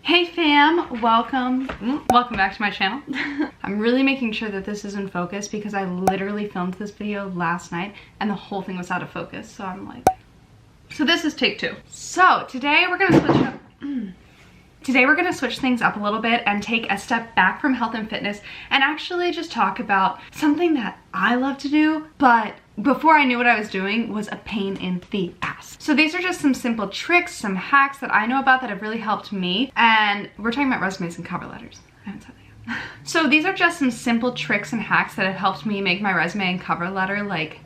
Hey fam, welcome back to my channel. I'm really making sure that this is in focus because I literally filmed this video last night and the whole thing was out of focus, so I'm like, so this is take two. So today we're gonna switch up. Today we're gonna switch things up a little bit and take a step back from health and fitness and actually just talk about something that I love to do, but before I knew what I was doing was a pain in the ass. So these are just some simple tricks, some hacks that I know about that have really helped me. And we're talking about resumes and cover letters. I haven't said that yet. So these are just some simple tricks and hacks that have helped me make my resume and cover letter like,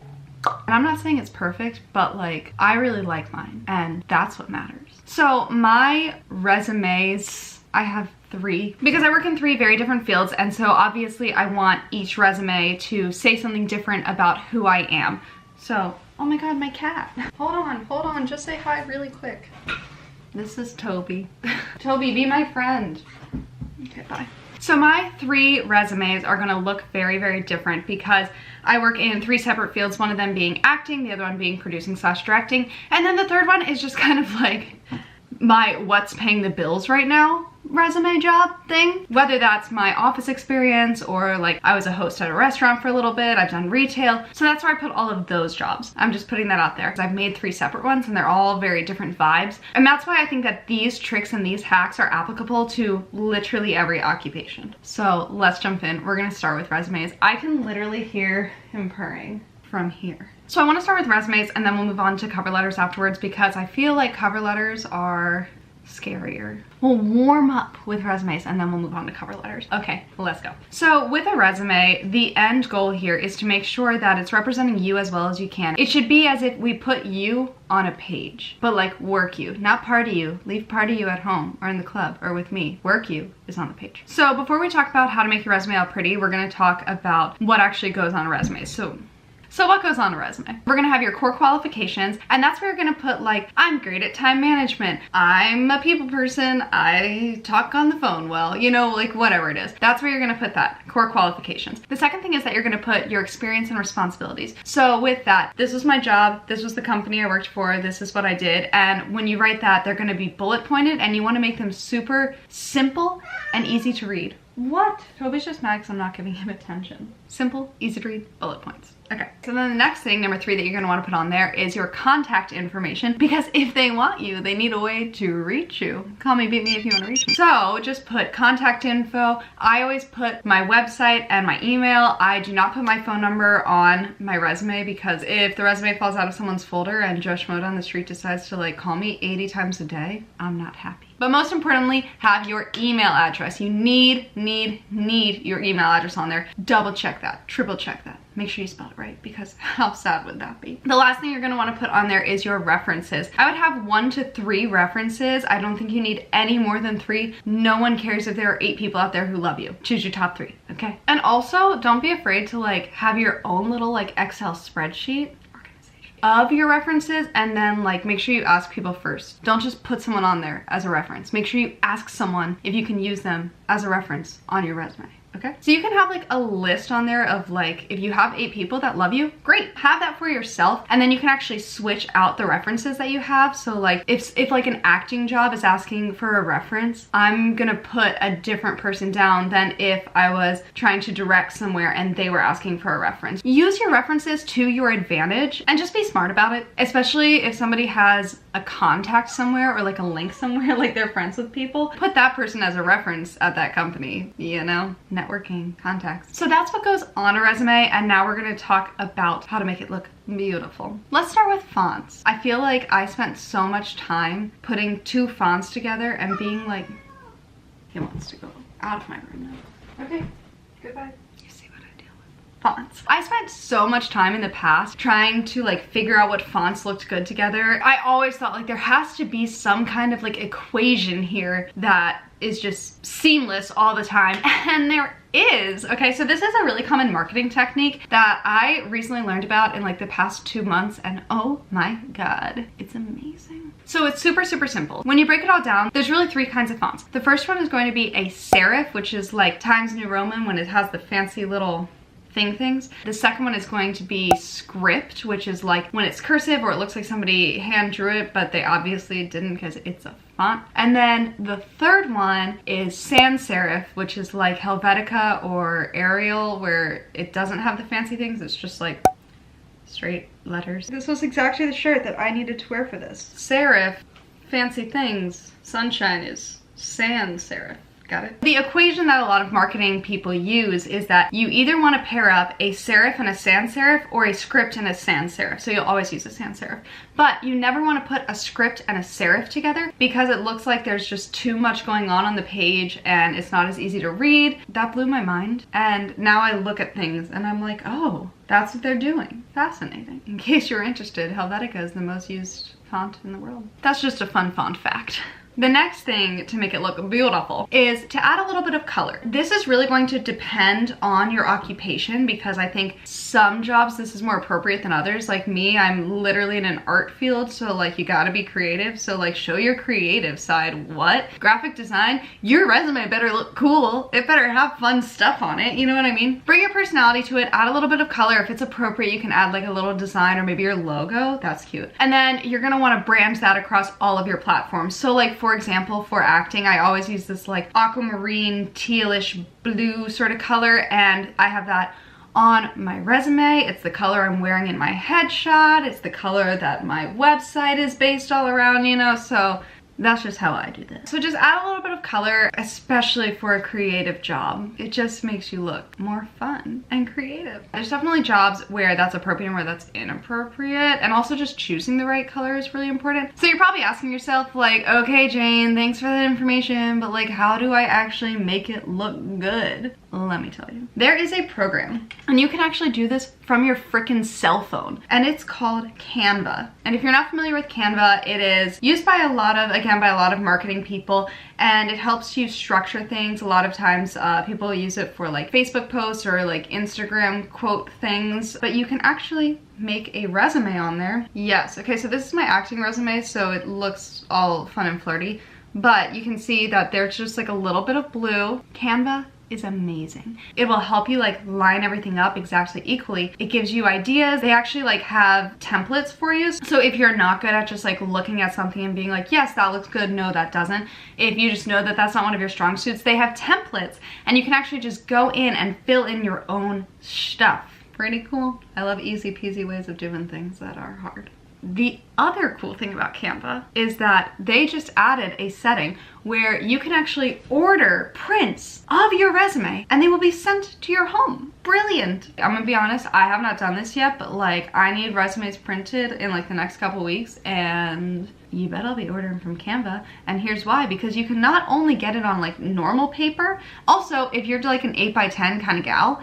and I'm not saying it's perfect, but like I really like mine and that's what matters. So my resumes, I have 3 because I work in 3 very different fields, and so obviously I want each resume to say something different about who I am. So, oh my god, my cat. Hold on, just say hi really quick. This is Toby. Toby, be my friend. Okay, bye. So my 3 resumes are gonna look very, very different because I work in 3 separate fields, one of them being acting, the other one being producing / directing, and then the third one is just kind of like my what's paying the bills right now resume job thing. Whether that's my office experience or like I was a host at a restaurant for a little bit, I've done retail. So that's where I put all of those jobs. I'm just putting that out there because I've made 3 separate ones and they're all very different vibes. And that's why I think that these tricks and these hacks are applicable to literally every occupation. So let's jump in. We're gonna start with resumes. I can literally hear him purring from here. So I want to start with resumes and then we'll move on to cover letters afterwards because I feel like cover letters are scarier. We'll warm up with resumes and then we'll move on to cover letters. Okay, let's go. So with a resume, the end goal here is to make sure that it's representing you as well as you can. It should be as if we put you on a page, but like work you, not party you. Leave party you at home or in the club or with me. Work you is on the page. So before we talk about how to make your resume all pretty, we're gonna talk about what actually goes on a resume. So what goes on a resume? We're gonna have your core qualifications, and that's where you're gonna put like, I'm great at time management, I'm a people person, I talk on the phone well, you know, like whatever it is. That's where you're gonna put that, core qualifications. The second thing is that you're gonna put your experience and responsibilities. So with that, this was my job, this was the company I worked for, this is what I did, and when you write that, they're gonna be bullet pointed, and you wanna make them super simple and easy to read. What? Toby's just mad because I'm not giving him attention. Simple, easy to read, bullet points. Okay, so then the next thing, number 3 that you're gonna wanna put on there is your contact information, because if they want you, they need a way to reach you. Call me, beat me if you wanna reach me. So just put contact info. I always put my website and my email. I do not put my phone number on my resume because if the resume falls out of someone's folder and Joe Schmo on the street decides to like call me 80 times a day, I'm not happy. But most importantly, have your email address. You need your email address on there. Double check that, triple check that. Make sure you spell it right because how sad would that be? The last thing you're gonna wanna put on there is your references. I would have 1 to 3 references. I don't think you need any more than 3. No one cares if there are 8 people out there who love you. Choose your top 3, okay? And also, don't be afraid to like have your own little like Excel spreadsheet of your references, and then like make sure you ask people first. Don't just put someone on there as a reference. Make sure you ask someone if you can use them as a reference on your resume. Okay, so you can have like a list on there of like, if you have 8 people that love you, great, have that for yourself, and then you can actually switch out the references that you have. So like if like an acting job is asking for a reference, I'm gonna put a different person down than if I was trying to direct somewhere and they were asking for a reference. Use your references to your advantage and just be smart about it, especially if somebody has a contact somewhere or like a link somewhere, like they're friends with people, put that person as a reference at that company, you know? Networking, contacts. So that's what goes on a resume, and now we're gonna talk about how to make it look beautiful. Let's start with fonts. I feel like I spent so much time putting 2 fonts together and being like, he wants to go out of my room now. Okay, goodbye. You see what I deal with. Fonts. I spent so much time in the past trying to like figure out what fonts looked good together. I always thought like there has to be some kind of like equation here that is just seamless all the time, and there is. Okay, so this is a really common marketing technique that I recently learned about in like the past 2 months, and oh my god, it's amazing. So it's super simple. When you break it all down, there's really 3 kinds of fonts. The first one is going to be a serif, which is like Times New Roman when it has the fancy little things. The second one is going to be script, which is like when it's cursive or it looks like somebody hand drew it, but they obviously didn't because it's a font. And then the third one is sans serif, which is like Helvetica or Arial, where it doesn't have the fancy things. It's just like straight letters. This was exactly the shirt that I needed to wear for this. Serif, fancy things. Sunshine is sans serif. Got it? The equation that a lot of marketing people use is that you either want to pair up a serif and a sans serif or a script and a sans serif. So you'll always use a sans serif. But you never want to put a script and a serif together because it looks like there's just too much going on the page and it's not as easy to read. That blew my mind. And now I look at things and I'm like, oh, that's what they're doing. Fascinating. In case you're interested, Helvetica is the most used font in the world. That's just a fun font fact. The next thing to make it look beautiful is to add a little bit of color. This is really going to depend on your occupation because I think some jobs this is more appropriate than others. Like me, I'm literally in an art field, so like you gotta be creative. So like show your creative side. What? Graphic design? Your resume better look cool. It better have fun stuff on it, you know what I mean? Bring your personality to it, add a little bit of color. If it's appropriate, you can add like a little design or maybe your logo. That's cute. And then you're gonna wanna brand that across all of your platforms. So like for example, for acting, I always use this like aquamarine, tealish blue sort of color, and I have that on my resume. It's the color I'm wearing in my headshot. It's the color that my website is based all around, you know, so that's just how I do this. So just add a little bit of color, especially for a creative job. It just makes you look more fun and creative. There's definitely jobs where that's appropriate and where that's inappropriate, and also just choosing the right color is really important. So you're probably asking yourself like, okay, Jane, thanks for that information, but like, how do I actually make it look good? Let me tell you. There is a program, and you can actually do this from your frickin' cell phone, and it's called Canva. And if you're not familiar with Canva, it is used by a lot of marketing people, and it helps you structure things. A lot of times people use it for like Facebook posts or like Instagram quote things, but you can actually make a resume on there. Yes, okay, so this is my acting resume, so it looks all fun and flirty, but you can see that there's just like a little bit of blue. Canva is amazing. It will help you like line everything up exactly equally. It gives you ideas. They actually like have templates for you. So if you're not good at just like looking at something and being like, yes, that looks good, no, that doesn't. If you just know that that's not one of your strong suits, they have templates and you can actually just go in and fill in your own stuff. Pretty cool. I love easy peasy ways of doing things that are hard. The other cool thing about Canva is that they just added a setting where you can actually order prints of your resume and they will be sent to your home. Brilliant. I'm gonna be honest, I have not done this yet, but like I need resumes printed in like the next couple weeks, and you bet I'll be ordering from Canva. And here's why, because you can not only get it on like normal paper, also if you're like an 8x10 kind of gal,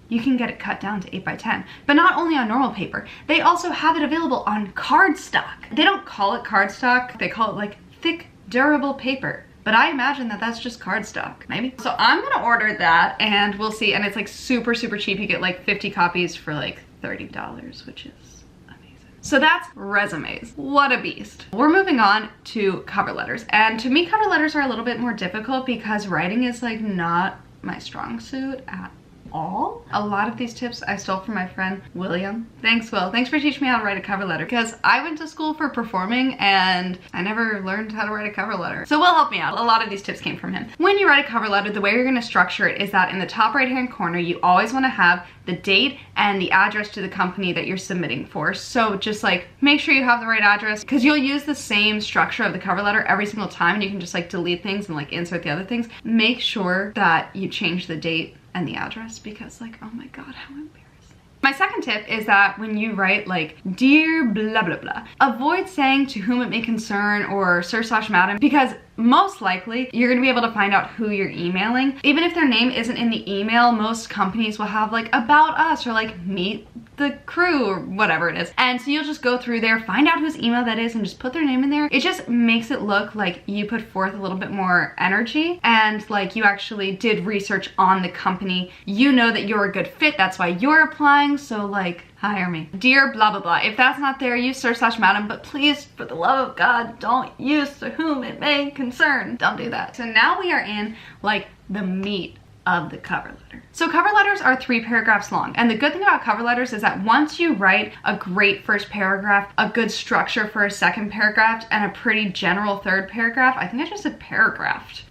you can get it cut down to 8x10, but not only on normal paper, they also have it available on cardstock. They don't call it cardstock, they call it like thick, durable paper. But I imagine that that's just cardstock, maybe. So I'm gonna order that and we'll see. And it's like super, super cheap. You get like 50 copies for like $30, which is amazing. So that's resumes. What a beast. We're moving on to cover letters. And to me, cover letters are a little bit more difficult because writing is like not my strong suit at all. A lot of these tips I stole from my friend William. Thanks, Will. Thanks for teaching me how to write a cover letter, because I went to school for performing and I never learned how to write a cover letter. So Will helped me out. A lot of these tips came from him. When you write a cover letter, the way you're going to structure it is that in the top right hand corner, you always want to have the date and the address to the company that you're submitting for. So just like make sure you have the right address, because you'll use the same structure of the cover letter every single time and you can just like delete things and like insert the other things. Make sure that you change the date and the address, because like, oh my god, how embarrassing. My second tip is that when you write like, dear blah blah blah, avoid saying to whom it may concern or sir/madam, because most likely you're going to be able to find out who you're emailing. Even if their name isn't in the email, most companies will have like about us or like meet the crew or whatever it is. And so you'll just go through there, find out whose email that is and just put their name in there. It just makes it look like you put forth a little bit more energy and like you actually did research on the company. You know that you're a good fit, that's why you're applying, so like hire me. Dear blah blah blah. If that's not there, use sir/madam, but please, for the love of God, don't use to whom it may concern. Don't do that. So now we are in like the meat of the cover letter. So cover letters are 3 paragraphs long, and the good thing about cover letters is that once you write a great first paragraph, a good structure for a second paragraph, and a pretty general third paragraph, I think I just said paragraph.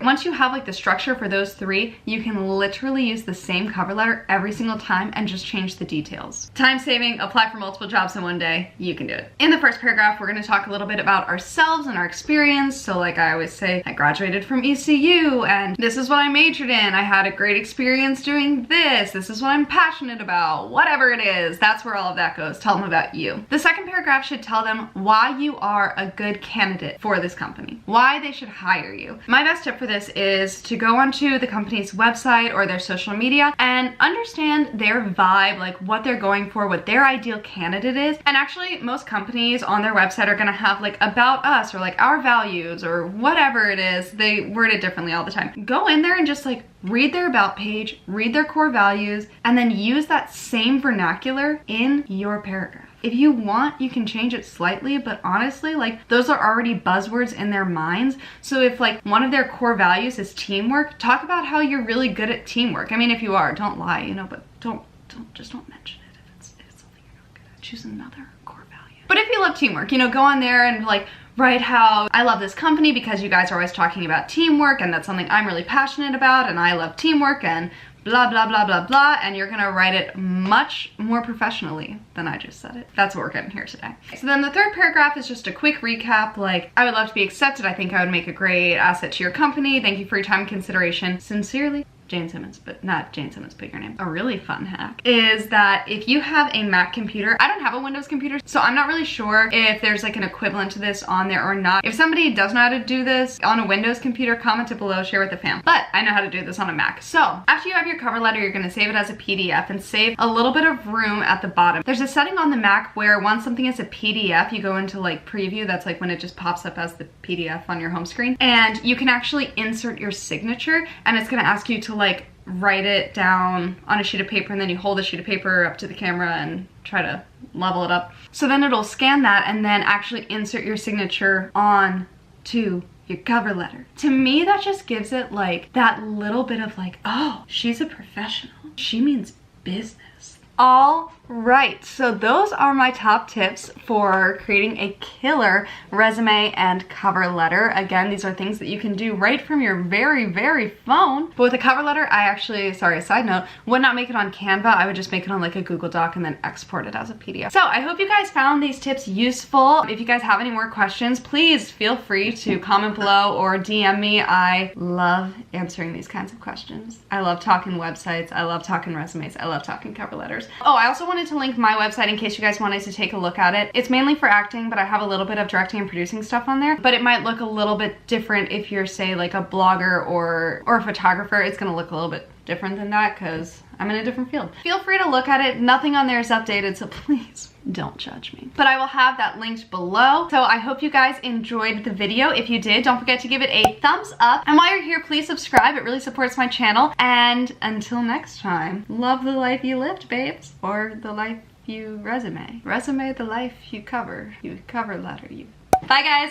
Once you have like the structure for those 3, you can literally use the same cover letter every single time and just change the details. Time saving, apply for multiple jobs in one day, you can do it. In the first paragraph, we're gonna talk a little bit about ourselves and our experience. So like I always say, I graduated from ECU and this is what I majored in. I had a great experience doing this. This is what I'm passionate about. Whatever it is, that's where all of that goes. Tell them about you. The second paragraph should tell them why you are a good candidate for this company, why they should hire you. My best tip for this is to go onto the company's website or their social media and understand their vibe, like what they're going for, what their ideal candidate is. And actually, most companies on their website are gonna have like about us or like our values or whatever it is. They word it differently all the time. Go in there and just like read their about page, read their core values, and then use that same vernacular in your paragraph. If you want, you can change it slightly, but honestly, like those are already buzzwords in their minds. So if like one of their core values is teamwork, talk about how you're really good at teamwork. I mean, if you are, don't lie, you know, but don't mention it if it's something you're not good at. Choose another core value. But if you love teamwork, you know, go on there and like write how I love this company because you guys are always talking about teamwork and that's something I'm really passionate about and I love teamwork and blah, blah, blah, blah, blah, and you're gonna write it much more professionally than I just said it. That's what we're getting here today. So then the third paragraph is just a quick recap, like, I would love to be accepted. I think I would make a great asset to your company. Thank you for your time and consideration. Sincerely, Jane Simmons, but not Jane Simmons, but your name. A really fun hack is that if you have a Mac computer, I don't have a Windows computer, so I'm not really sure if there's like an equivalent to this on there or not. If somebody does know how to do this on a Windows computer, comment it below, share with the fam. But I know how to do this on a Mac. So after you have your cover letter, you're gonna save it as a PDF and save a little bit of room at the bottom. There's a setting on the Mac where once something is a PDF, you go into like preview. That's like when it just pops up as the PDF on your home screen. And you can actually insert your signature and it's gonna ask you to like write it down on a sheet of paper and then you hold the sheet of paper up to the camera and try to level it up. So then it'll scan that and then actually insert your signature on to your cover letter. To me, that just gives it like that little bit of like, oh, she's a professional. She means business. All right, so those are my top tips for creating a killer resume and cover letter. Again, these are things that you can do right from your very phone. But with a cover letter, I actually, sorry, side note, would not make it on Canva. I would just make it on like a Google Doc and then export it as a PDF. So I hope you guys found these tips useful. If you guys have any more questions, please feel free to comment below or DM me. I love answering these kinds of questions. I love talking websites. I love talking resumes. I love talking cover letters. Oh, I also wanted to link my website in case you guys wanted to take a look at it. It's mainly for acting, but I have a little bit of directing and producing stuff on there. But it might look a little bit different if you're, say, like a blogger or a photographer. It's gonna look a little bit different than that because I'm in a different field. Feel free to look at it. Nothing on there is updated, so please don't judge me. But I will have that linked below. So I hope you guys enjoyed the video. If you did, don't forget to give it a thumbs up. And while you're here, please subscribe. It really supports my channel. And until next time, love the life you lived, babes. Or the life you resume. Resume the life you cover. You cover letter you. Bye, guys.